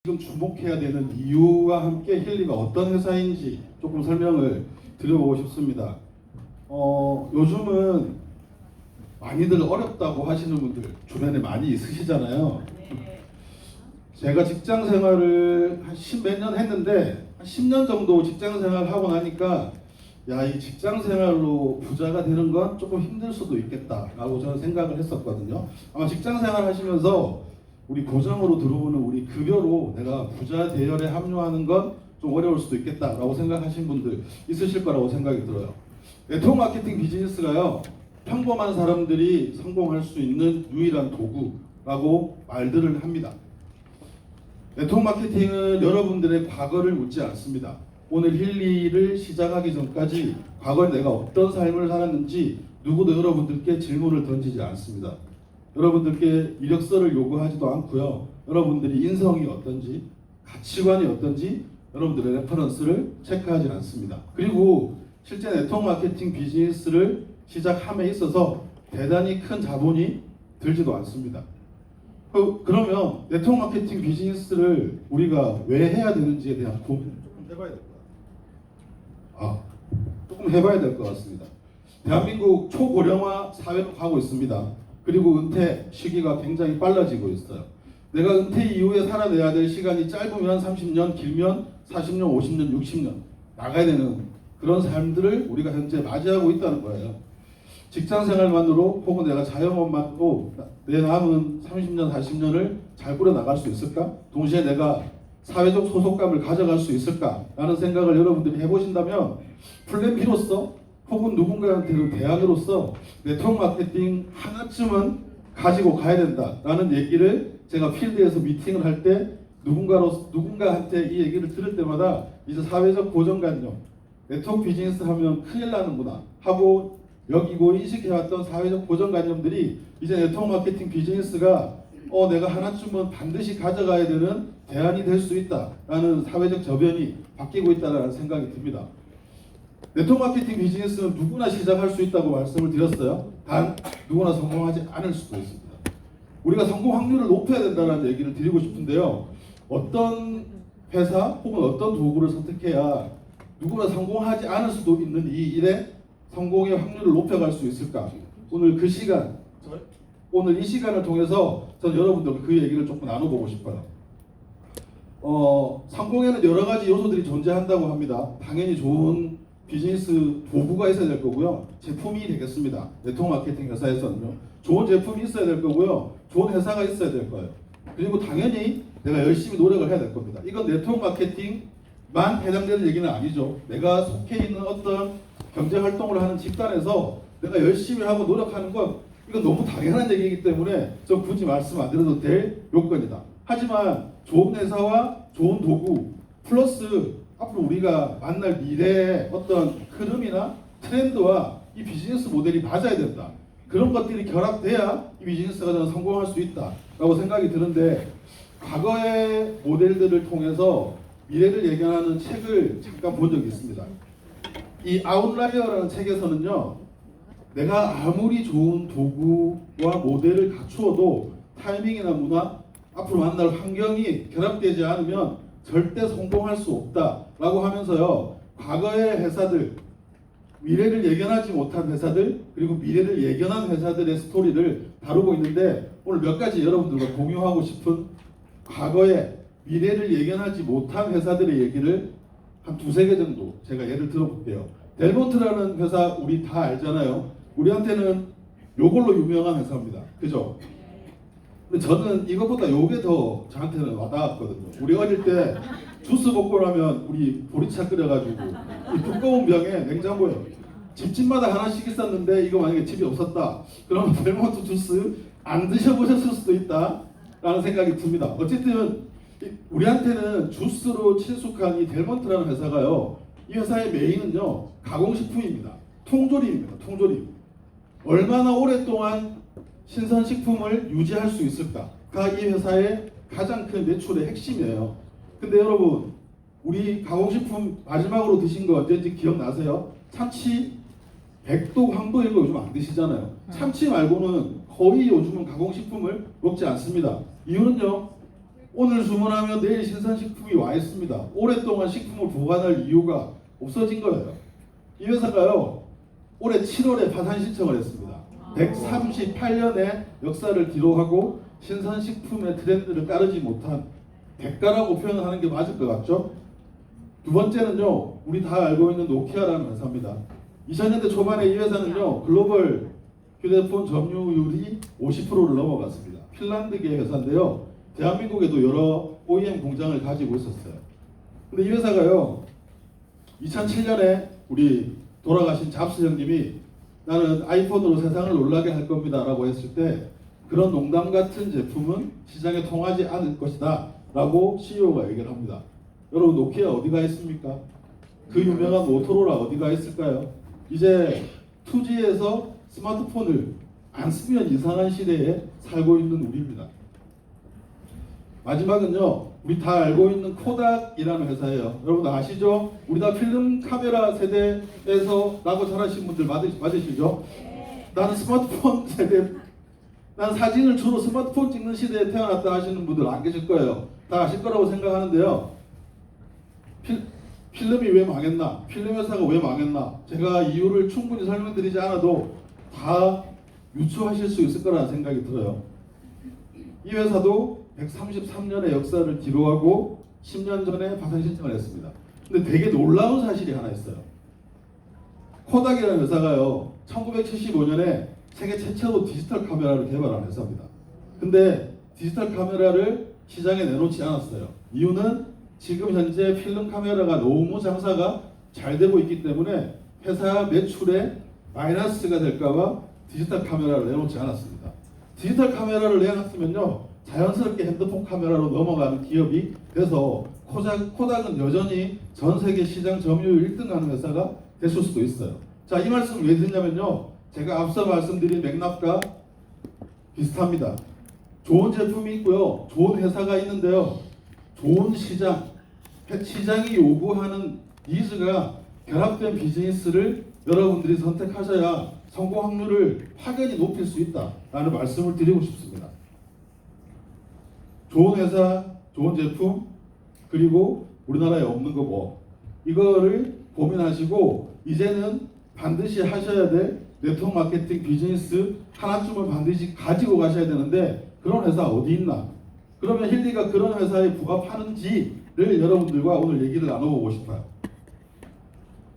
지금 주목해야 되는 이유와 함께 힐리가 어떤 회사인지 조금 설명을 드려보고 싶습니다. 요즘은 많이들 어렵다고 하시는 분들 주변에 많이 있으시잖아요. 제가 직장 생활을 한 10몇 년 했는데 한 10년 정도 직장 생활을 하고 나니까 야, 이 직장 생활로 부자가 되는 건 조금 힘들 수도 있겠다라고 저는 생각을 했었거든요. 아마 직장 생활 하시면서 우리 고정으로 들어오는 우리 급여로 내가 부자 대열에 합류하는 건 좀 어려울 수도 있겠다라고 생각하신 분들 있으실 거라고 생각이 들어요. 네트워크 마케팅 비즈니스가요, 평범한 사람들이 성공할 수 있는 유일한 도구라고 말들을 합니다. 네트워크 마케팅은 여러분들의 과거를 묻지 않습니다. 오늘 힐리를 시작하기 전까지 과거에 내가 어떤 삶을 살았는지 누구도 여러분들께 질문을 던지지 않습니다. 여러분들께 이력서를 요구하지도 않고요. 여러분들이 인성이 어떤지, 가치관이 어떤지 여러분들의 레퍼런스를 체크하지 않습니다. 그리고 실제 네트워크 마케팅 비즈니스를 시작함에 있어서 대단히 큰 자본이 들지도 않습니다. 그러면 네트워크 마케팅 비즈니스를 우리가 왜 해야 되는지에 대한 고민을 조금 해봐야 될 것 같아요. 조금 해봐야 될 것 같습니다. 대한민국 초고령화 사회로 가고 있습니다. 그리고 은퇴 시기가 굉장히 빨라지고 있어요. 내가 은퇴 이후에 살아내야 될 시간이 짧으면 30년, 길면 40년, 50년, 60년 나가야 되는 그런 삶들을 우리가 현재 맞이하고 있다는 거예요. 직장 생활만으로 혹은 내가 자영업만으로 내 남은 30년, 40년을 잘 꾸려나갈 수 있을까? 동시에 내가 사회적 소속감을 가져갈 수 있을까? 라는 생각을 여러분들이 해보신다면 플랜 B로서 혹은 누군가한테는 대안으로서 네트워크 마케팅 하나쯤은 가지고 가야 된다라는 얘기를 제가 필드에서 미팅을 할 때 누군가한테 이 얘기를 들을 때마다 이제 사회적 고정관념, 네트워크 비즈니스 하면 큰일 나는구나 하고 여기고 인식해왔던 사회적 고정관념들이 이제 네트워크 마케팅 비즈니스가 내가 하나쯤은 반드시 가져가야 되는 대안이 될 수 있다라는 사회적 저변이 바뀌고 있다는 생각이 듭니다. 네트워크 마케팅 비즈니스는 누구나 시작할 수 있다고 말씀을 드렸어요. 단 누구나 성공하지 않을 수도 있습니다. 우리가 성공 확률을 높여야 된다는 얘기를 드리고 싶은데요. 어떤 회사 혹은 어떤 도구를 선택해야 누구나 성공하지 않을 수도 있는 이 일에 성공의 확률을 높여갈 수 있을까? 오늘 이 시간을 통해서 저는 여러분들과 그 얘기를 조금 나눠보고 싶어요. 성공에는 여러 가지 요소들이 존재한다고 합니다. 당연히 좋은 비즈니스 도구가 있어야 될 거고요. 제품이 되겠습니다. 네트워크 마케팅 회사에서는요. 좋은 제품이 있어야 될 거고요. 좋은 회사가 있어야 될 거예요. 그리고 당연히 내가 열심히 노력을 해야 될 겁니다. 이건 네트워크 마케팅만 해당되는 얘기는 아니죠. 내가 속해 있는 어떤 경제 활동을 하는 집단에서 내가 열심히 하고 노력하는 건 이건 너무 당연한 얘기이기 때문에 저 굳이 말씀 안 드려도 될 요건이다. 하지만 좋은 회사와 좋은 도구 플러스 앞으로 우리가 만날 미래의 어떤 흐름이나 트렌드와 이 비즈니스 모델이 맞아야 된다. 그런 것들이 결합돼야 이 비즈니스가 저는 성공할 수 있다라고 생각이 드는데, 과거의 모델들을 통해서 미래를 예견하는 책을 잠깐 본 적이 있습니다. 이 아웃라이어라는 책에서는요, 내가 아무리 좋은 도구와 모델을 갖추어도 타이밍이나 문화, 앞으로 만날 환경이 결합되지 않으면 절대 성공할 수 없다라고 하면서요, 과거의 회사들, 미래를 예견하지 못한 회사들, 그리고 미래를 예견한 회사들의 스토리를 다루고 있는데, 오늘 몇 가지 여러분들과 공유하고 싶은 과거의 미래를 예견하지 못한 회사들의 얘기를 한 두세 개 정도 제가 예를 들어볼게요. 델몬트라는 회사 우리 다 알잖아요. 우리한테는 요걸로 유명한 회사입니다. 그죠? 근데 저는 이것보다 요게 더 저한테는 와닿았거든요. 우리 어릴 때 주스 먹고 나면 우리 보리차 끓여가지고 이 두꺼운 병에 냉장고에 집집마다 하나씩 있었는데, 이거 만약에 집이 없었다 그러면 델몬트 주스 안 드셔보셨을 수도 있다 라는 생각이 듭니다. 어쨌든 우리한테는 주스로 친숙한 이 델몬트라는 회사가요, 이 회사의 메인은요 가공식품입니다. 통조림입니다. 통조림. 얼마나 오랫동안 신선식품을 유지할 수 있을까가 이 회사의 가장 큰 매출의 핵심이에요. 근데 여러분, 우리 가공식품 마지막으로 드신 거 언제인지 기억나세요? 참치 100도 황도 이런 거 요즘 안 드시잖아요. 참치 말고는 거의 요즘은 가공식품을 먹지 않습니다. 이유는요, 오늘 주문하면 내일 신선식품이 와 있습니다. 오랫동안 식품을 보관할 이유가 없어진 거예요. 이 회사가요, 올해 7월에 파산 신청을 했습니다. 138년의 역사를 기록하고 신선식품의 트렌드를 따르지 못한 대가라고 표현하는 게 맞을 것 같죠? 두 번째는요, 우리 다 알고 있는 노키아라는 회사입니다. 2000년대 초반에 이 회사는요, 글로벌 휴대폰 점유율이 50%를 넘어갔습니다. 핀란드계 회사인데요, 대한민국에도 여러 OEM 공장을 가지고 있었어요. 근데 이 회사가요, 2007년에 우리 돌아가신 잡스 형님이 나는 아이폰으로 세상을 놀라게 할 겁니다 라고 했을 때, 그런 농담 같은 제품은 시장에 통하지 않을 것이다 라고 CEO가 얘기를 합니다. 여러분, 노키아 어디가 있습니까? 그 유명한 모토로라 어디가 있을까요? 이제 2G에서 스마트폰을 안 쓰면 이상한 시대에 살고 있는 우리입니다. 마지막은요, 우리 다 알고 있는 코닥이라는 회사예요. 여러분 아시죠? 우리 다 필름 카메라 세대에서 나고 자라신 분들 맞으시죠? 나는 스마트폰 세대, 난 사진을 주로 스마트폰 찍는 시대에 태어났다 하시는 분들 안 계실 거예요. 다 아실 거라고 생각하는데요. 필름이 왜 망했나? 필름 회사가 왜 망했나? 제가 이유를 충분히 설명드리지 않아도 다 유추하실 수 있을 거라는 생각이 들어요. 이 회사도 133년의 역사를 기록하고 10년 전에 파산 신청을 했습니다. 근데 되게 놀라운 사실이 하나 있어요. 코닥이라는 회사가요, 1975년에 세계 최초로 디지털 카메라를 개발한 회사입니다. 근데 디지털 카메라를 시장에 내놓지 않았어요. 이유는 지금 현재 필름 카메라가 너무 장사가 잘 되고 있기 때문에 회사 매출에 마이너스가 될까봐 디지털 카메라를 내놓지 않았습니다. 디지털 카메라를 내놨으면요, 자연스럽게 핸드폰 카메라로 넘어가는 기업이 돼서 코닥은 여전히 전 세계 시장 점유율 1등하는 회사가 됐을 수도 있어요. 자, 이 말씀을 왜 드리냐면요, 제가 앞서 말씀드린 맥락과 비슷합니다. 좋은 제품이 있고요, 좋은 회사가 있는데요, 좋은 시장이 요구하는 니즈가 결합된 비즈니스를 여러분들이 선택하셔야 성공 확률을 확연히 높일 수 있다라는 말씀을 드리고 싶습니다. 좋은 회사, 좋은 제품, 그리고 우리나라에 없는 거 뭐, 이거를 고민하시고 이제는 반드시 하셔야 될 네트워크 마케팅 비즈니스 하나쯤을 반드시 가지고 가셔야 되는데, 그런 회사 어디 있나? 그러면 힐리가 그런 회사에 부합하는지를 여러분들과 오늘 얘기를 나눠보고 싶어요.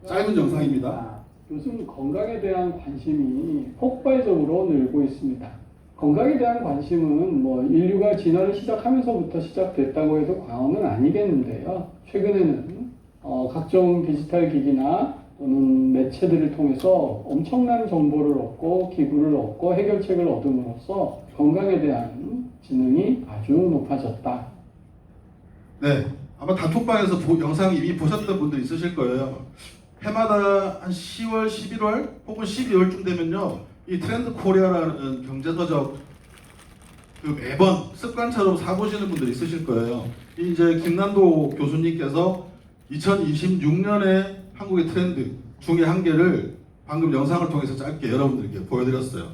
짧은 영상입니다. 요즘 건강에 대한 관심이 폭발적으로 늘고 있습니다. 건강에 대한 관심은 인류가 진화를 시작하면서부터 시작됐다고 해도 과언은 아니겠는데요. 최근에는 각종 디지털 기기나 또는 매체들을 통해서 엄청난 정보를 얻고 기구를 얻고 해결책을 얻음으로써 건강에 대한 지능이 아주 높아졌다. 네, 아마 단톡방에서 영상 이미 보셨던 분들 있으실 거예요. 해마다 한 10월, 11월 혹은 12월쯤 되면요, 이 트렌드 코리아라는 경제서적 매번 습관처럼 사보시는 분들 있으실 거예요. 이제 김난도 교수님께서 2026년에 한국의 트렌드 중에 한 개를 방금 영상을 통해서 짧게 여러분들께 보여드렸어요.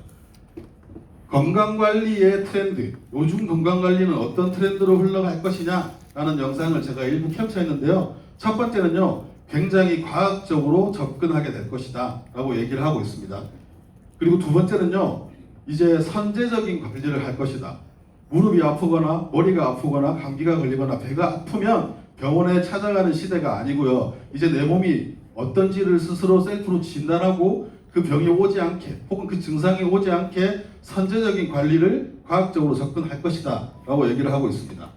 건강관리의 트렌드, 요즘 건강관리는 어떤 트렌드로 흘러갈 것이냐 라는 영상을 제가 일부 캡처했는데요. 첫 번째는요, 굉장히 과학적으로 접근하게 될 것이다 라고 얘기를 하고 있습니다. 그리고 두 번째는요, 이제 선제적인 관리를 할 것이다. 무릎이 아프거나 머리가 아프거나 감기가 걸리거나 배가 아프면 병원에 찾아가는 시대가 아니고요, 이제 내 몸이 어떤지를 스스로 셀프로 진단하고 그 병이 오지 않게 혹은 그 증상이 오지 않게 선제적인 관리를 과학적으로 접근할 것이다 라고 얘기를 하고 있습니다.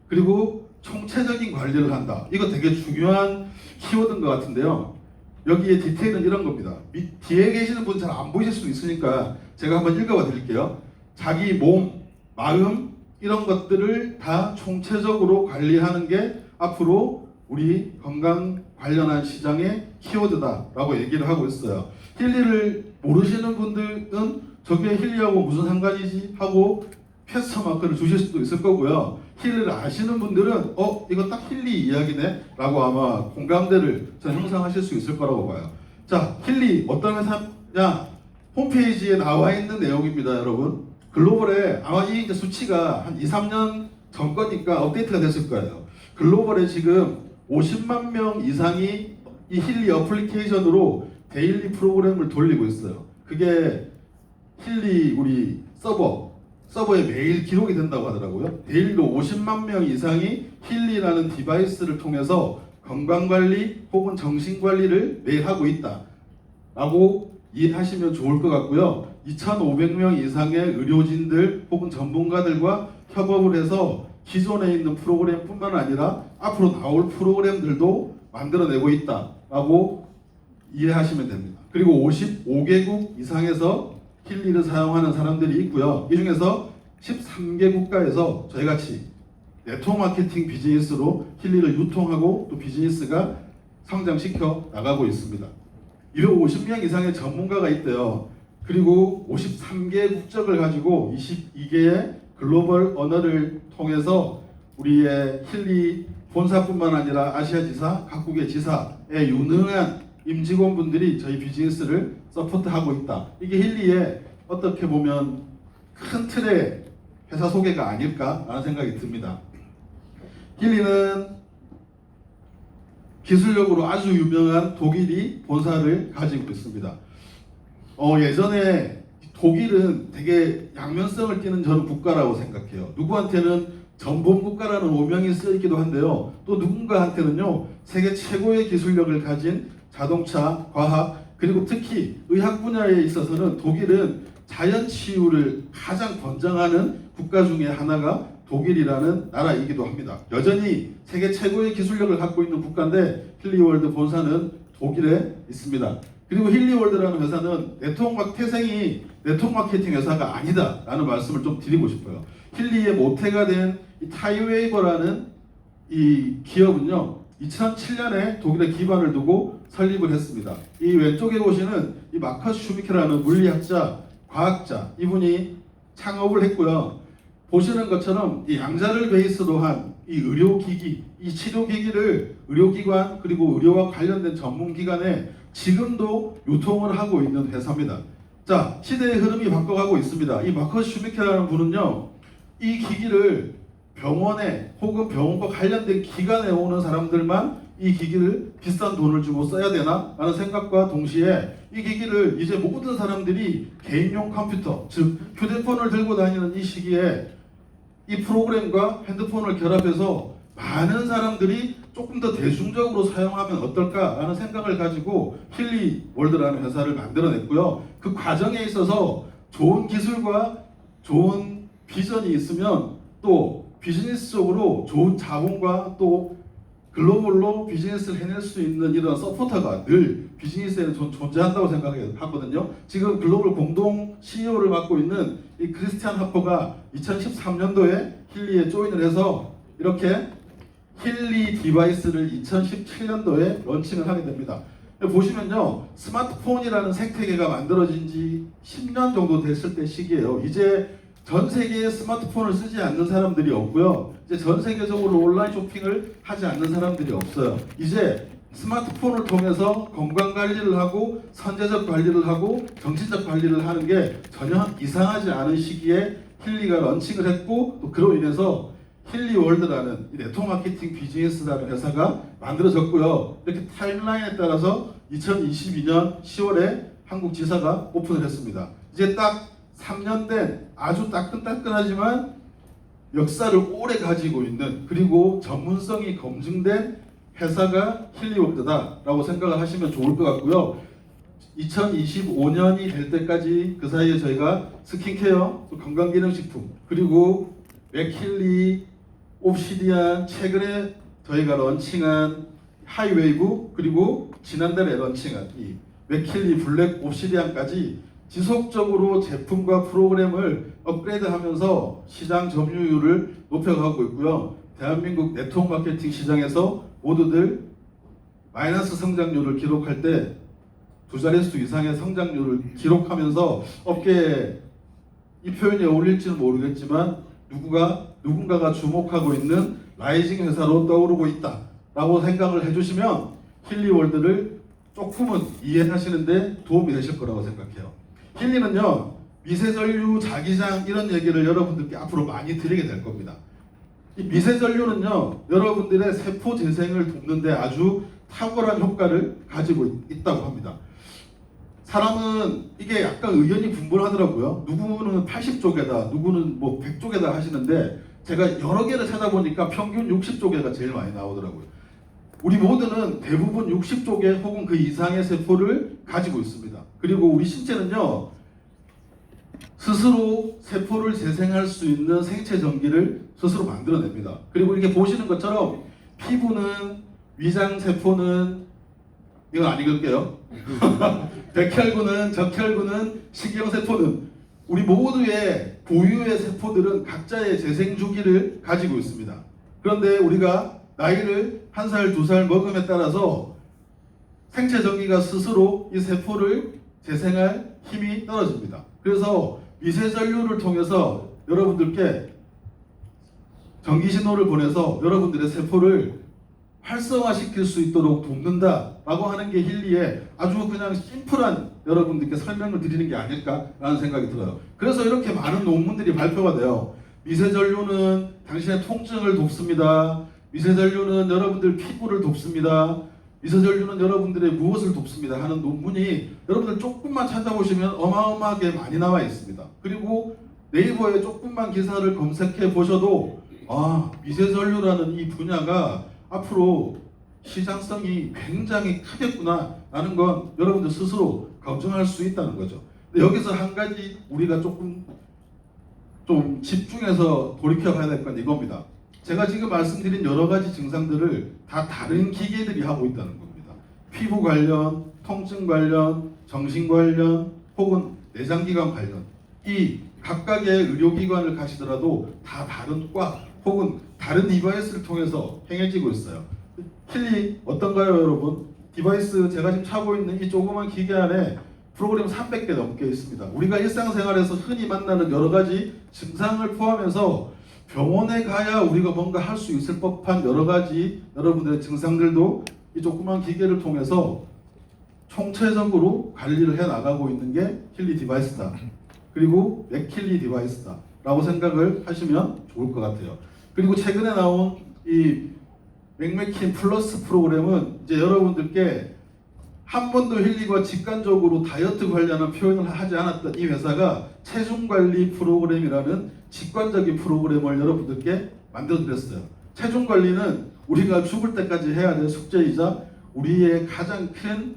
그리고 총체적인 관리를 한다. 이거 되게 중요한 키워드인 것 같은데요. 여기에 디테일은 이런 겁니다. 뒤에 계시는 분 잘 안 보이실 수도 있으니까 제가 한번 읽어봐 드릴게요. 자기 몸, 마음 이런 것들을 다 총체적으로 관리하는 게 앞으로 우리 건강 관련한 시장의 키워드다라고 얘기를 하고 있어요. 힐리를 모르시는 분들은 저게 힐리하고 무슨 상관이지 하고 퀘스천 마크를 주실 수도 있을 거고요. 힐리를 아시는 분들은 이거 딱 힐리 이야기네 라고 아마 공감대를 형성하실 수 있을 거라고 봐요. 자, 힐리 어떤 회사냐? 홈페이지에 나와 있는 내용입니다, 여러분. 글로벌에 아마 이 수치가 한 2, 3년 전 거니까 업데이트가 됐을 거예요. 글로벌에 지금 50만 명 이상이 이 힐리 어플리케이션으로 데일리 프로그램을 돌리고 있어요. 그게 힐리 우리 서버에 매일 기록이 된다고 하더라고요. 데일리로 50만 명 이상이 힐리라는 디바이스를 통해서 건강관리 혹은 정신관리를 매일 하고 있다 라고 이해하시면 좋을 것 같고요. 2,500명 이상의 의료진들 혹은 전문가들과 협업을 해서 기존에 있는 프로그램뿐만 아니라 앞으로 나올 프로그램들도 만들어내고 있다라고 이해하시면 됩니다. 그리고 55개국 이상에서 힐리를 사용하는 사람들이 있고요. 이 중에서 13개 국가에서 저희같이 네트워크 마케팅 비즈니스로 힐리를 유통하고 또 비즈니스가 성장시켜 나가고 있습니다. 250명 이상의 전문가가 있대요. 그리고 53개의 국적을 가지고 22개의 글로벌 언어를 통해서 우리의 힐리 본사뿐만 아니라 아시아 지사, 각국의 지사의 유능한 임직원분들이 저희 비즈니스를 서포트하고 있다. 이게 힐리의 어떻게 보면 큰 틀의 회사 소개가 아닐까라는 생각이 듭니다. 힐리는 기술력으로 아주 유명한 독일이 본사를 가지고 있습니다. 예전에 독일은 되게 양면성을 띠는 저는 국가라고 생각해요. 누구한테는 전범 국가라는 오명이 쓰이기도 한데요. 또 누군가한테는요, 세계 최고의 기술력을 가진 자동차, 과학, 그리고 특히 의학 분야에 있어서는 독일은 자연 치유를 가장 권장하는 국가 중에 하나가 독일이라는 나라이기도 합니다. 여전히 세계 최고의 기술력을 갖고 있는 국가인데 힐리월드 본사는 독일에 있습니다. 그리고 힐리월드라는 회사는 태생이 네트워크 마케팅 회사가 아니다라는 말씀을 좀 드리고 싶어요. 힐리의 모태가 된 타이웨이버라는 이 기업은요, 2007년에 독일에 기반을 두고 설립을 했습니다. 이 왼쪽에 보시는 이 마커스 슈미케라는 물리학자, 과학자, 이분이 창업을 했고요. 보시는 것처럼 이 양자를 베이스로 한 이 의료기기, 이 치료기기를 의료기관 그리고 의료와 관련된 전문기관에 지금도 유통을 하고 있는 회사입니다. 자, 시대의 흐름이 바꿔가고 있습니다. 이 마커스 슈미케라는 분은요, 이 기기를 병원에 혹은 병원과 관련된 기관에 오는 사람들만 이 기기를 비싼 돈을 주고 써야 되나? 라는 생각과 동시에 이 기기를 이제 모든 사람들이 개인용 컴퓨터, 즉 휴대폰을 들고 다니는 이 시기에 이 프로그램과 핸드폰을 결합해서 많은 사람들이 조금 더 대중적으로 사용하면 어떨까라는 생각을 가지고 힐리월드라는 회사를 만들어냈고요. 그 과정에 있어서 좋은 기술과 좋은 비전이 있으면 또 비즈니스적으로 좋은 자본과 또 글로벌로 비즈니스를 해낼 수 있는 이런 서포터가 늘 비즈니스에는 존재한다고 생각하거든요. 지금 글로벌 공동 CEO를 맡고 있는 이 크리스티안 하퍼가 2013년도에 힐리에 조인을 해서 이렇게 힐리 디바이스를 2017년도에 런칭을 하게 됩니다. 보시면요, 스마트폰이라는 생태계가 만들어진 지 10년 정도 됐을 때 시기예요. 이제 전 세계에 스마트폰을 쓰지 않는 사람들이 없고요. 이제 전 세계적으로 온라인 쇼핑을 하지 않는 사람들이 없어요. 이제 스마트폰을 통해서 건강 관리를 하고 선제적 관리를 하고 정신적 관리를 하는 게 전혀 이상하지 않은 시기에 힐리가 런칭을 했고, 또 그로 인해서 힐리월드라는 네트워크 마케팅 비즈니스라는 회사가 만들어졌고요. 이렇게 타임라인에 따라서 2022년 10월에 한국 지사가 오픈을 했습니다. 이제 딱 3년 된 아주 따끈따끈하지만 역사를 오래 가지고 있는, 그리고 전문성이 검증된 회사가 힐리월드다라고 생각을 하시면 좋을 것 같고요. 2025년이 될 때까지 그 사이에 저희가 스킨케어, 건강기능식품, 그리고 맥힐리, 옵시디안, 최근에 저희가 런칭한 하이웨이브, 그리고 지난달에 런칭한 이 맥힐리 블랙 옵시디안까지 지속적으로 제품과 프로그램을 업그레이드하면서 시장 점유율을 높여가고 있고요. 대한민국 네트워크 마케팅 시장에서 모두들 마이너스 성장률을 기록할 때 두 자릿수 이상의 성장률을 기록하면서 업계에 이 표현이 어울릴지는 모르겠지만 누군가가 주목하고 있는 라이징 회사로 떠오르고 있다라고 생각을 해주시면 힐리월드를 조금은 이해하시는데 도움이 되실 거라고 생각해요. 힐리는요, 미세전류, 자기장 이런 얘기를 여러분들께 앞으로 많이 드리게 될 겁니다. 이 미세전류는요, 여러분들의 세포 재생을 돕는데 아주 탁월한 효과를 가지고 있다고 합니다. 사람은 이게 약간 의견이 분분하더라고요. 누구는 80쪽에다, 누구는 뭐 100쪽에다 하시는데 제가 여러 개를 찾아보니까 평균 60쪽에가 제일 많이 나오더라고요. 우리 모두는 대부분 60쪽에 혹은 그 이상의 세포를 가지고 있습니다. 그리고 우리 신체는요, 스스로 세포를 재생할 수 있는 생체 전기를 스스로 만들어냅니다. 그리고 이렇게 보시는 것처럼 피부는, 위장 세포는, 이건 안 읽을게요. 백혈구는, 적혈구는, 식용세포는, 우리 모두의 고유의 세포들은 각자의 재생 주기를 가지고 있습니다. 그런데 우리가 나이를 1살, 2살 먹음에 따라서 생체 전기가 스스로 이 세포를 재생할 힘이 떨어집니다. 그래서 미세전류를 통해서 여러분들께 전기 신호를 보내서 여러분들의 세포를 활성화시킬 수 있도록 돕는다라고 하는 게 힐리의 아주 그냥 심플한 여러분들께 설명을 드리는 게 아닐까라는 생각이 들어요. 그래서 이렇게 많은 논문들이 발표가 돼요. 미세전류는 당신의 통증을 돕습니다. 미세전류는 여러분들 피부를 돕습니다. 미세전류는 여러분들의 무엇을 돕습니다 하는 논문이 여러분들 조금만 찾아보시면 어마어마하게 많이 나와 있습니다. 그리고 네이버에 조금만 기사를 검색해 보셔도 미세전류라는 이 분야가 앞으로 시장성이 굉장히 크겠구나 라는 건 여러분들 스스로 걱정할 수 있다는 거죠. 근데 여기서 한 가지 우리가 좀 집중해서 돌이켜 봐야 될 건 이겁니다. 제가 지금 말씀드린 여러 가지 증상들을 다 다른 기계들이 하고 있다는 겁니다. 피부 관련, 통증 관련, 정신 관련, 혹은 내장기관 관련, 이 각각의 의료기관을 가시더라도 다 다른 과 혹은 다른 디바이스를 통해서 행해지고 있어요. 힐리 어떤가요, 여러분? 디바이스 제가 지금 차고 있는 이 조그만 기계 안에 프로그램 300개 넘게 있습니다. 우리가 일상생활에서 흔히 만나는 여러 가지 증상을 포함해서 병원에 가야 우리가 뭔가 할 수 있을 법한 여러 가지 여러분들의 증상들도 이 조그만 기계를 통해서 총체적으로 관리를 해 나가고 있는 게 힐리 디바이스다. 그리고 맥힐리 디바이스다 라고 생각을 하시면 좋을 것 같아요. 그리고 최근에 나온 이 맥메킨 플러스 프로그램은 이제 여러분들께 한 번도 힐리가 직관적으로 다이어트 관련한 표현을 하지 않았던 이 회사가 체중 관리 프로그램이라는 직관적인 프로그램을 여러분들께 만들어 드렸어요. 체중 관리는 우리가 죽을 때까지 해야 될 숙제이자 우리의 가장 큰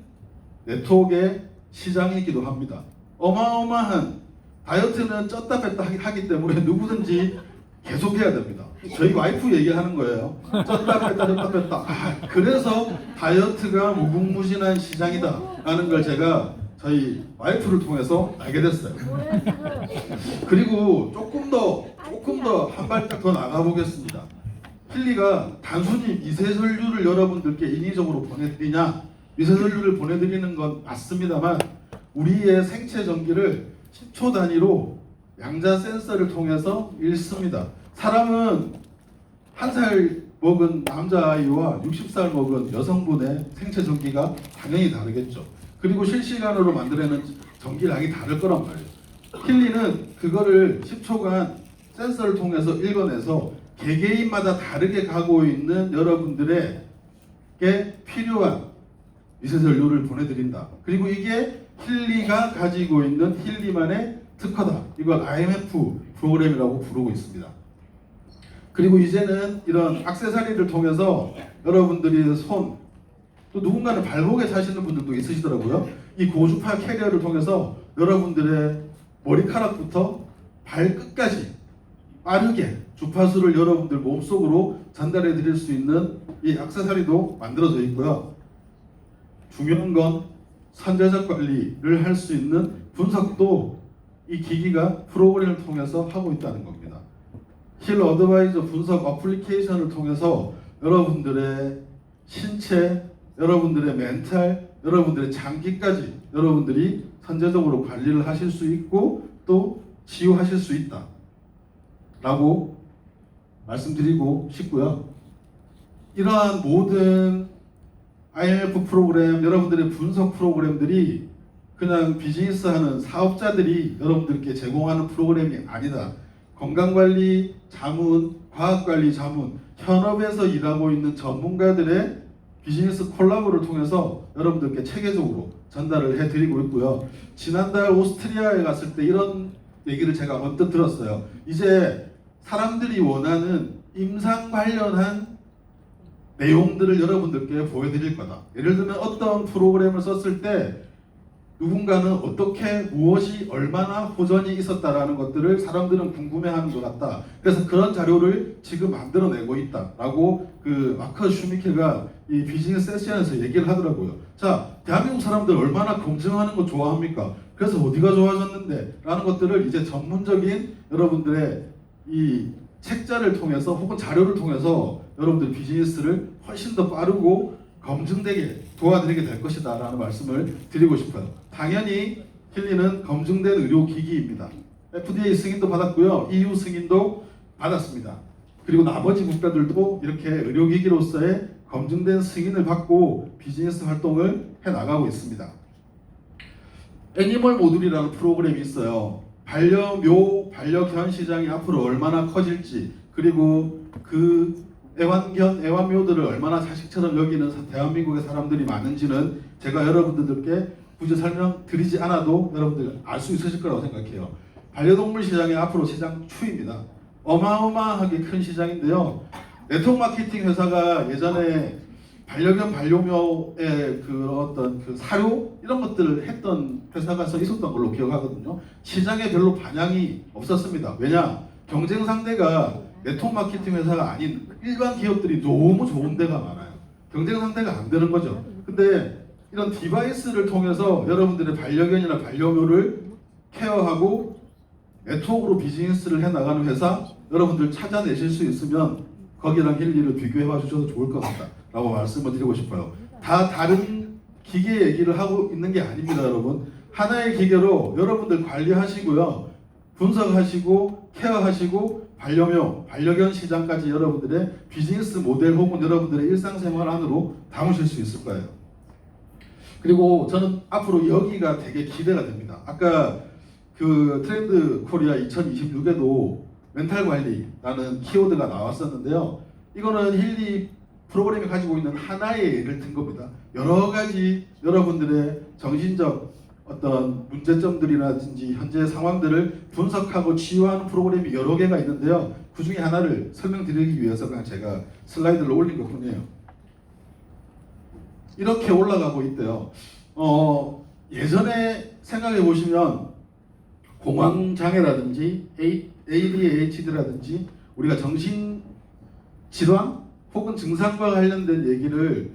네트워크의 시장이기도 합니다. 어마어마한 다이어트는 쪘다 뺐다 하기 때문에 누구든지 계속해야 됩니다. 저희 와이프 얘기하는 거예요. 쪘다 뺐다. 그래서 다이어트가 무궁무진한 시장이다 라는 걸 제가 저희 와이프를 통해서 알게 됐어요. 그리고 조금 더 한 발짝 더 나가보겠습니다. 힐리가 단순히 미세전류를 여러분들께 인위적으로 보내드리냐, 미세전류를 보내드리는 건 맞습니다만 우리의 생체 전기를 10초 단위로 양자 센서를 통해서 읽습니다. 사람은 1살 먹은 남자아이와 60살 먹은 여성분의 생체 전기가 당연히 다르겠죠. 그리고 실시간으로 만들어내는 전기량이 다를 거란 말이에요. 힐리는 그거를 10초간 센서를 통해서 읽어내서 개개인마다 다르게 가고 있는 여러분들에게 필요한 미세전류를 보내드린다. 그리고 이게 힐리가 가지고 있는 힐리만의 특허다. 이걸 IMF 프로그램이라고 부르고 있습니다. 그리고 이제는 이런 액세서리를 통해서 여러분들이 손, 또 누군가는 발목에 차시는 분들도 있으시더라고요. 이 고주파 캐리어를 통해서 여러분들의 머리카락부터 발끝까지 빠르게 주파수를 여러분들 몸속으로 전달해 드릴 수 있는 이 액세서리도 만들어져 있고요. 중요한 건 선제적 관리를 할 수 있는 분석도 이 기기가 프로그램을 통해서 하고 있다는 겁니다. 힐 어드바이저 분석 어플리케이션을 통해서 여러분들의 신체, 여러분들의 멘탈, 여러분들의 장기까지 여러분들이 선제적으로 관리를 하실 수 있고 또 치유하실 수 있다 라고 말씀드리고 싶고요. 이러한 모든 IMF 프로그램, 여러분들의 분석 프로그램들이 그냥 비즈니스하는 사업자들이 여러분들께 제공하는 프로그램이 아니다. 건강관리, 자문, 과학관리 자문, 현업에서 일하고 있는 전문가들의 비즈니스 콜라보를 통해서 여러분들께 체계적으로 전달을 해드리고 있고요. 지난달 오스트리아에 갔을 때 이런 얘기를 제가 언뜻 들었어요. 이제 사람들이 원하는 임상 관련한 내용들을 여러분들께 보여드릴 거다. 예를 들면 어떤 프로그램을 썼을 때 누군가는 어떻게 무엇이 얼마나 호전이 있었다라는 것들을 사람들은 궁금해하는 것 같다. 그래서 그런 자료를 지금 만들어내고 있다라고 그 마크 슈미케가 이 비즈니스 세션에서 얘기를 하더라고요. 자, 대한민국 사람들 얼마나 검증하는 거 좋아합니까? 그래서 어디가 좋아졌는데? 라는 것들을 이제 전문적인 여러분들의 이 책자를 통해서 혹은 자료를 통해서 여러분들 비즈니스를 훨씬 더 빠르고 검증되게 도와드리게 될 것이다 라는 말씀을 드리고 싶어요. 당연히 힐리는 검증된 의료기기입니다. FDA 승인도 받았고요. EU 승인도 받았습니다. 그리고 나머지 국가들도 이렇게 의료기기로서의 검증된 승인을 받고 비즈니스 활동을 해나가고 있습니다. 애니멀 모듈이라는 프로그램이 있어요. 반려묘, 반려견 시장이 앞으로 얼마나 커질지, 그리고 그 애완묘들을 얼마나 자식처럼 여기는 대한민국의 사람들이 많은지는 제가 여러분들께 굳이 설명드리지 않아도 여러분들 알 수 있으실 거라고 생각해요. 반려동물 시장이 앞으로 시장 추입니다. 어마어마하게 큰 시장인데요. 네트워크 마케팅 회사가 예전에 반려견 반려묘의 그 어떤 그 사료 이런 것들을 했던 회사가 있었던 걸로 기억하거든요. 시장에 별로 반향이 없었습니다. 왜냐? 경쟁 상대가 네트워크 마케팅 회사가 아닌 일반 기업들이 너무 좋은 데가 많아요. 경쟁 상대가 안 되는 거죠. 근데 이런 디바이스를 통해서 여러분들의 반려견이나 반려묘를 케어하고 네트워크로 비즈니스를 해나가는 회사 여러분들 찾아내실 수 있으면 거기랑 힐리를 비교해 봐 주셔도 좋을 것 같다 라고 말씀을 드리고 싶어요. 다 다른 기계 얘기를 하고 있는 게 아닙니다. 여러분 하나의 기계로 여러분들 관리하시고요, 분석하시고 케어하시고 반려묘, 반려견 시장까지 여러분들의 비즈니스 모델 혹은 여러분들의 일상생활 안으로 담으실 수 있을 거예요. 그리고 저는 앞으로 여기가 되게 기대가 됩니다. 아까 그 트렌드 코리아 2026에도 멘탈 관리라는 키워드가 나왔었는데요. 이거는 힐리 프로그램이 가지고 있는 하나의 예를 든 겁니다. 여러 가지 여러분들의 정신적 어떤 문제점들이라든지 현재 상황들을 분석하고 치유하는 프로그램이 여러 개가 있는데요. 그 중에 하나를 설명드리기 위해서 그냥 제가 슬라이드를 올린 것 뿐이에요. 이렇게 올라가고 있대요. 예전에 생각해 보시면 공황장애라든지 ADHD라든지 우리가 정신질환 혹은 증상과 관련된 얘기를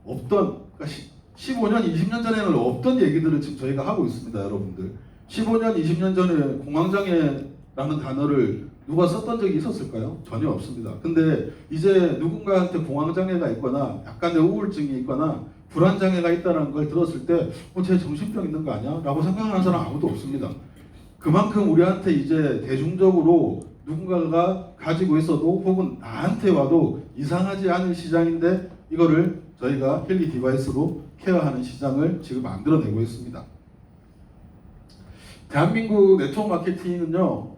없던, 그러니까 15년, 20년 전에는 없던 얘기들을 지금 저희가 하고 있습니다, 여러분들. 15년, 20년 전에 공황장애라는 단어를 누가 썼던 적이 있었을까요? 전혀 없습니다. 근데 이제 누군가한테 공황장애가 있거나 약간의 우울증이 있거나 불안장애가 있다는 걸 들었을 때 쟤 정신병 있는 거 아니야? 라고 생각하는 사람 아무도 없습니다. 그만큼 우리한테 이제 대중적으로 누군가가 가지고 있어도 혹은 나한테 와도 이상하지 않은 시장인데 이거를 저희가 힐리 디바이스로 케어하는 시장을 지금 만들어내고 있습니다. 대한민국 네트워크 마케팅은요,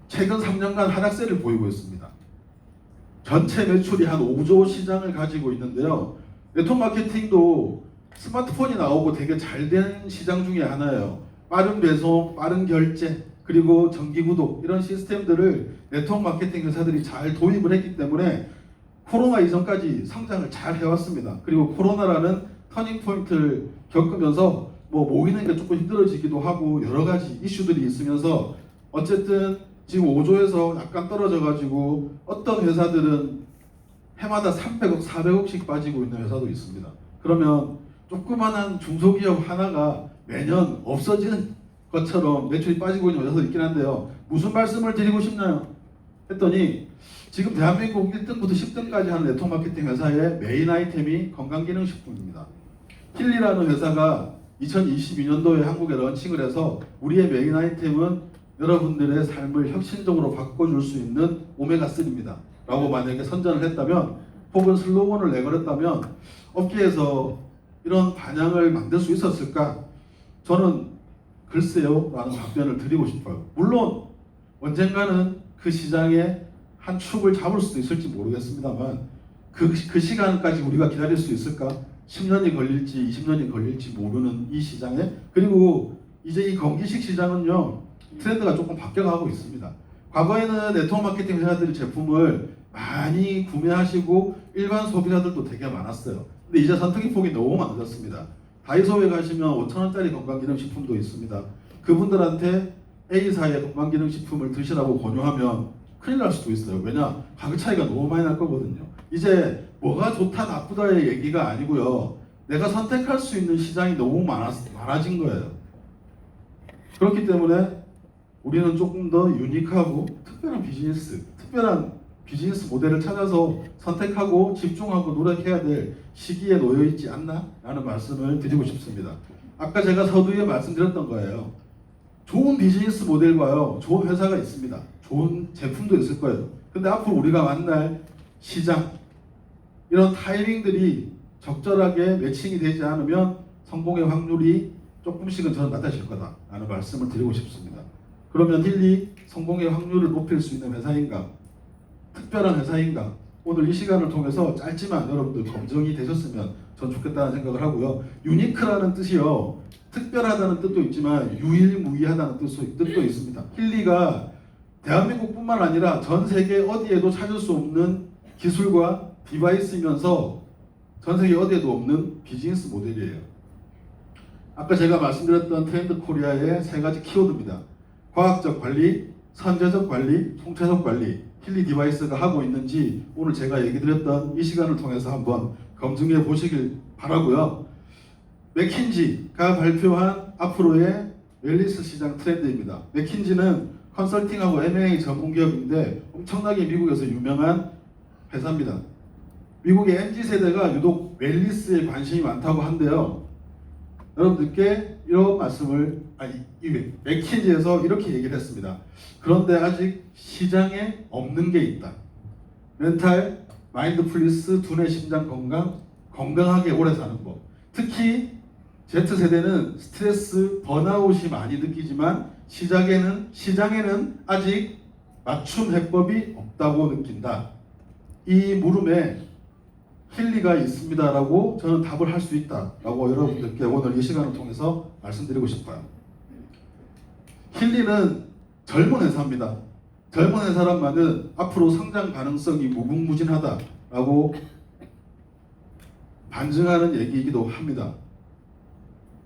최근 3년간 하락세를 보이고 있습니다. 전체 매출이 한 5조 시장을 가지고 있는데요. 네트워크 마케팅도 스마트폰이 나오고 되게 잘 된 시장 중에 하나예요. 빠른 배송, 빠른 결제, 그리고 정기구독 이런 시스템들을 네트워크 마케팅 회사들이 잘 도입을 했기 때문에 코로나 이전까지 성장을 잘 해왔습니다. 그리고 코로나라는 터닝 포인트를 겪으면서 뭐 모이는 게 조금 힘들어지기도 하고 여러 가지 이슈들이 있으면서 어쨌든 지금 5조에서 약간 떨어져가지고 어떤 회사들은 해마다 300억, 400억씩 빠지고 있는 회사도 있습니다. 그러면 조그만한 중소기업 하나가 매년 없어지는 것처럼 매출이 빠지고 있는 회사도 있긴 한데요. 무슨 말씀을 드리고 싶나요? 했더니 지금 대한민국 1등부터 10등까지 하는 네트워크 마케팅 회사의 메인 아이템이 건강기능식품입니다. 힐리라는 회사가 2022년도에 한국에 런칭을 해서 우리의 메인 아이템은 여러분들의 삶을 혁신적으로 바꿔줄 수 있는 오메가3입니다. 라고 만약에 선전을 했다면 혹은 슬로건을 내걸었다면 업계에서 이런 반향을 만들 수 있었을까? 저는 글쎄요 라는 답변을 드리고 싶어요. 물론 언젠가는 그 시장에 한 축을 잡을 수도 있을지 모르겠습니다만 그 시간까지 우리가 기다릴 수 있을까? 10년이 걸릴지 20년이 걸릴지 모르는 이 시장에, 그리고 이제 이 건기식 시장은요 트렌드가 조금 바뀌어가고 있습니다. 과거에는 네트워크 마케팅 회사들이 제품을 많이 구매하시고 일반 소비자들도 되게 많았어요. 근데 이제 선택의 폭이 너무 많아졌습니다. 다이소에 가시면 5,000원짜리 건강기능식품도 있습니다. 그분들한테 A사의 건강기능식품을 드시라고 권유하면 큰일 날 수도 있어요. 왜냐? 가격 차이가 너무 많이 날 거거든요. 이제 뭐가 좋다 나쁘다의 얘기가 아니고요. 내가 선택할 수 있는 시장이 너무 많아진 거예요. 그렇기 때문에 우리는 조금 더 유니크하고 특별한 비즈니스 모델을 찾아서 선택하고 집중하고 노력해야 될 시기에 놓여 있지 않나? 라는 말씀을 드리고 싶습니다. 아까 제가 서두에 말씀드렸던 거예요. 좋은 비즈니스 모델과요, 좋은 회사가 있습니다. 좋은 제품도 있을 거예요. 근데 앞으로 우리가 만날 시장, 이런 타이밍들이 적절하게 매칭이 되지 않으면 성공의 확률이 조금씩은 저는 낮아질 거다라는 말씀을 드리고 싶습니다. 그러면 힐리 성공의 확률을 높일 수 있는 회사인가? 특별한 회사인가? 오늘 이 시간을 통해서 짧지만 여러분들 검증이 되셨으면 전 좋겠다는 생각을 하고요. 유니크라는 뜻이요, 특별하다는 뜻도 있지만 유일무이하다는 뜻도 있습니다. 힐리가 대한민국뿐만 아니라 전 세계 어디에도 찾을 수 없는 기술과 디바이스이면서 전 세계 어디에도 없는 비즈니스 모델이에요. 아까 제가 말씀드렸던 트렌드 코리아의 3가지 키워드입니다. 과학적 관리, 선제적 관리, 총체적 관리, 힐리 디바이스가 하고 있는지 오늘 제가 얘기 드렸던 이 시간을 통해서 한번 검증해 보시길 바라고요. 맥킨지가 발표한 앞으로의 웰니스 시장 트렌드입니다. 맥킨지는 컨설팅하고 M&A 전문 기업인데 엄청나게 미국에서 유명한 회사입니다. 미국의 MZ세대가 유독 웰니스에 관심이 많다고 한데요. 여러분들께 이런 말씀을, 맥킨지에서 이렇게 얘기를 했습니다. 그런데 아직 시장에 없는 게 있다. 멘탈, 마인드풀리스, 두뇌, 심장 건강, 건강하게 오래 사는 법. 특히 Z세대는 스트레스, 번아웃이 많이 느끼지만 시장에는 아직 맞춤 해법이 없다고 느낀다. 이 물음에 힐리가 있습니다라고 저는 답을 할 수 있다라고 여러분들께 오늘 이 시간을 통해서 말씀드리고 싶어요. 힐리는 젊은 회사입니다. 젊은 회사란말은 앞으로 성장 가능성이 무궁무진하다라고 반증하는 얘기이기도 합니다.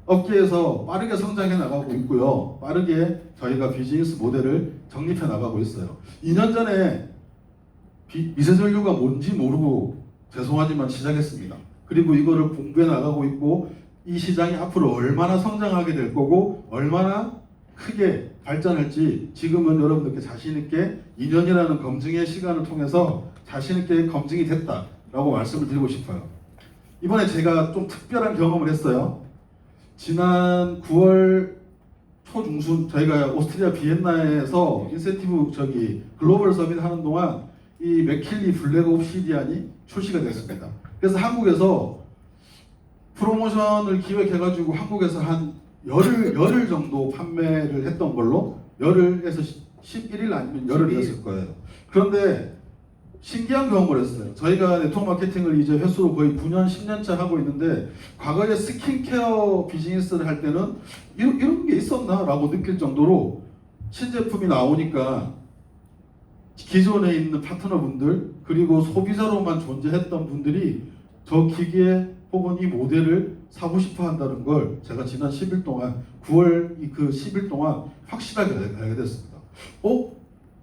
업계에서 빠르게 성장해 나가고 있고요. 빠르게 저희가 비즈니스 모델을 정립해 나가고 있어요. 2년 전에 미세전류가 뭔지 모르고 죄송하지만 시작했습니다. 그리고 이거를 공부해 나가고 있고 이 시장이 앞으로 얼마나 성장하게 될 거고 얼마나 크게 발전할지 지금은 여러분들께 자신있게 2년이라는 검증의 시간을 통해서 자신있게 검증이 됐다라고 말씀을 드리고 싶어요. 이번에 제가 좀 특별한 경험을 했어요. 지난 9월 초중순 저희가 오스트리아 비엔나에서 인센티브 글로벌 서밋 하는 동안 이 맥킬리 블랙 옵시디안이 출시가 됐습니다. 그래서 한국에서 프로모션을 기획해가지고 한국에서 한 열흘 정도 판매를 했던 걸로, 열흘에서 11일 아니면 열흘이었을 거예요. 그런데 신기한 경험을 했어요. 저희가 네트워크 마케팅을 이제 횟수로 거의 9년, 10년차 하고 있는데 과거에 스킨케어 비즈니스를 할 때는 이런 게 있었나? 라고 느낄 정도로 신제품이 나오니까 기존에 있는 파트너분들 그리고 소비자로만 존재했던 분들이 저 기계 혹은 이 모델을 사고 싶어 한다는 걸 제가 지난 10일 동안 9월 그 10일 동안 확실하게 알게 됐습니다.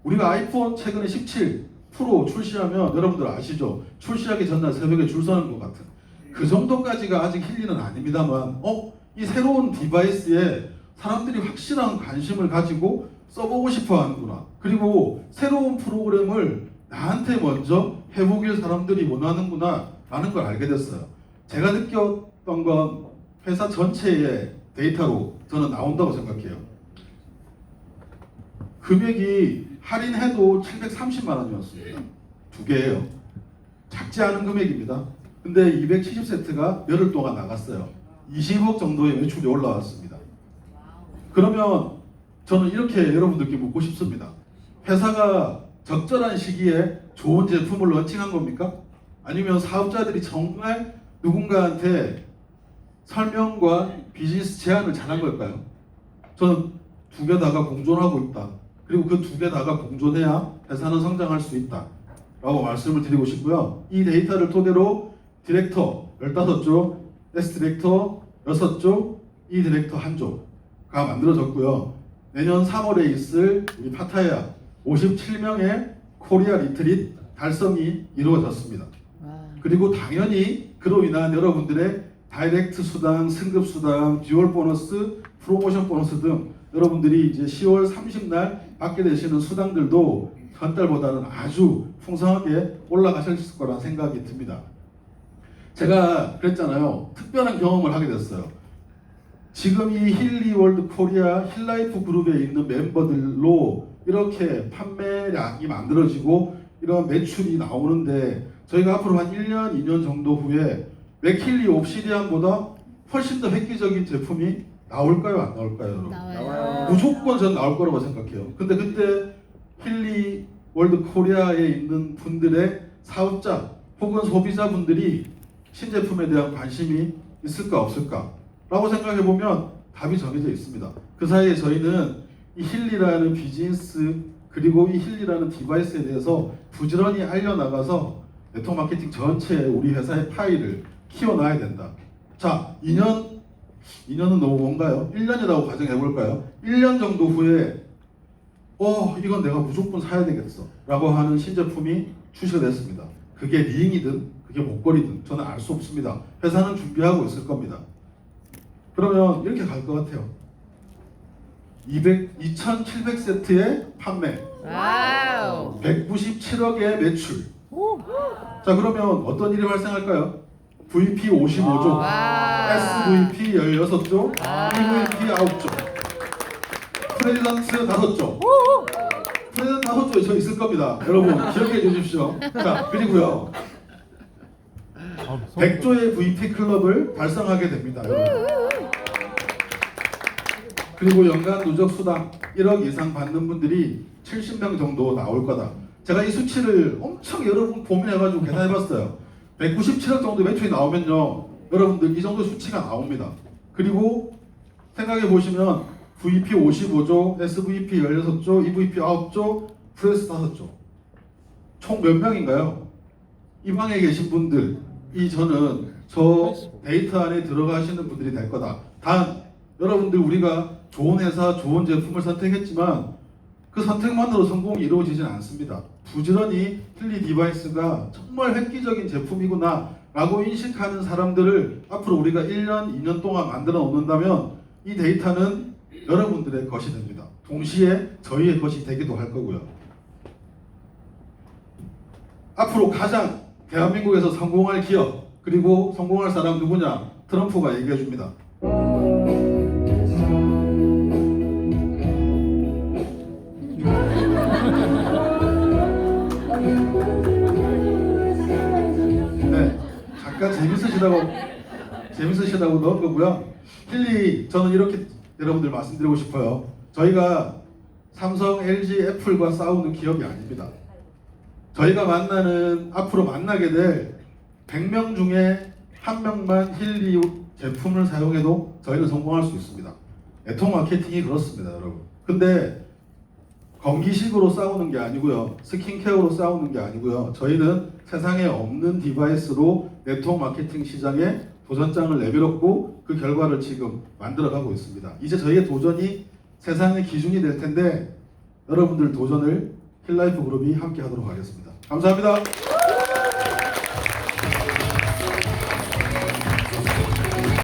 우리가 아이폰 최근에 17 프로 출시하면 여러분들 아시죠? 출시하기 전날 새벽에 줄 서는 것 같은 그 정도까지가 아직 힐리는 아닙니다만 이 새로운 디바이스에 사람들이 확실한 관심을 가지고 써보고 싶어 하는구나. 그리고 새로운 프로그램을 나한테 먼저 해보길 사람들이 원하는구나 라는 걸 알게 됐어요. 제가 느꼈던 건 회사 전체의 데이터로 저는 나온다고 생각해요. 금액이 할인해도 730만 원이었습니다. 2개예요. 작지 않은 금액입니다. 근데 270세트가 열흘 동안 나갔어요. 20억 정도의 매출이 올라왔습니다. 그러면 저는 이렇게 여러분들께 묻고 싶습니다. 회사가 적절한 시기에 좋은 제품을 런칭한 겁니까? 아니면 사업자들이 정말 누군가한테 설명과 비즈니스 제안을 잘한 걸까요? 저는 두 개 다가 공존하고 있다. 그리고 그 두 개 다가 공존해야 회사는 성장할 수 있다. 라고 말씀을 드리고 싶고요. 이 데이터를 토대로 디렉터 15조, S 디렉터 6조, E 디렉터 1조가 만들어졌고요. 내년 3월에 있을 우리 파타야 57명의 코리아 리트릿 달성이 이루어졌습니다. 그리고 당연히 그로 인한 여러분들의 다이렉트 수당, 승급 수당, 듀얼 보너스, 프로모션 보너스 등 여러분들이 이제 10월 30날 받게 되시는 수당들도 전달보다는 아주 풍성하게 올라가실 거라는 생각이 듭니다. 제가 그랬잖아요. 특별한 경험을 하게 됐어요. 지금 이 힐리월드 코리아 힐라이프 그룹에 있는 멤버들로 이렇게 판매량이 만들어지고 이런 매출이 나오는데 저희가 앞으로 한 1년, 2년 정도 후에 맥힐리 옵시디안보다 훨씬 더 획기적인 제품이 나올까요? 안 나올까요? 여러분? 나와요. 무조건 전 나올 거라고 생각해요. 근데 그때 힐리 월드 코리아에 있는 분들의 사업자 혹은 소비자분들이 신제품에 대한 관심이 있을까 없을까? 라고 생각해 보면 답이 정해져 있습니다. 그 사이에 저희는 이 힐리라는 비즈니스 그리고 이 힐리라는 디바이스에 대해서 부지런히 알려나가서 네트워크 마케팅 전체에 우리 회사의 파일을 키워놔야 된다. 자, 2년은 너무 뭔가요? 1년이라고 가정해 볼까요? 1년 정도 후에 이건 내가 무조건 사야 되겠어 라고 하는 신제품이 출시가 됐습니다. 그게 링이든 그게 목걸이든 저는 알 수 없습니다. 회사는 준비하고 있을 겁니다. 그러면 이렇게 갈 것 같아요. 2,700세트의 판매, 와우. 197억의 매출. 자, 그러면 어떤 일이 발생할까요? VP 55조, 와우. SVP 16조, EVP 9조, 프레지던트 5조. 프레지던트 5조에 저 있을 겁니다. 여러분 기억해 주십시오. 자, 그리고요 100조의 VP 클럽을 달성하게 됩니다. 여러분. 그리고 연간 누적 수당 1억 이상 받는 분들이 70명 정도 나올 거다. 제가 이 수치를 엄청 여러분 고민해가지고 계산해봤어요. 197억 정도 매출이 나오면요, 여러분들 이 정도 수치가 나옵니다. 그리고 생각해 보시면 VP 55조, SVP 16조, EVP 9조, 프레스 5조. 총 몇 명인가요? 이 방에 계신 분들, 저는 저 데이터 안에 들어가시는 분들이 될 거다. 단 여러분들 우리가 좋은 회사, 좋은 제품을 선택했지만 그 선택만으로 성공이 이루어지진 않습니다. 부지런히 힐리 디바이스가 정말 획기적인 제품이구나 라고 인식하는 사람들을 앞으로 우리가 1년, 2년 동안 만들어 놓는다면 이 데이터는 여러분들의 것이 됩니다. 동시에 저희의 것이 되기도 할 거고요. 앞으로 가장 대한민국에서 성공할 기업 그리고 성공할 사람 누구냐? 트럼프가 얘기해 줍니다. 네, 잠깐 재밌으시다고 넣은 거고요. 힐리, 저는 이렇게 여러분들 말씀드리고 싶어요. 저희가 삼성, LG, 애플과 싸우는 기업이 아닙니다. 저희가 앞으로 만나게 될 100명 중에 1명만 힐리 제품을 사용해도 저희는 성공할 수 있습니다. 네트워크 마케팅이 그렇습니다, 여러분. 근데 건기식으로 싸우는 게 아니고요, 스킨케어로 싸우는 게 아니고요, 저희는 세상에 없는 디바이스로 네트워크 마케팅 시장에 도전장을 내밀었고 그 결과를 지금 만들어가고 있습니다. 이제 저희의 도전이 세상의 기준이 될 텐데 여러분들 도전을 힐라이프 그룹이 함께 하도록 하겠습니다. 감사합니다.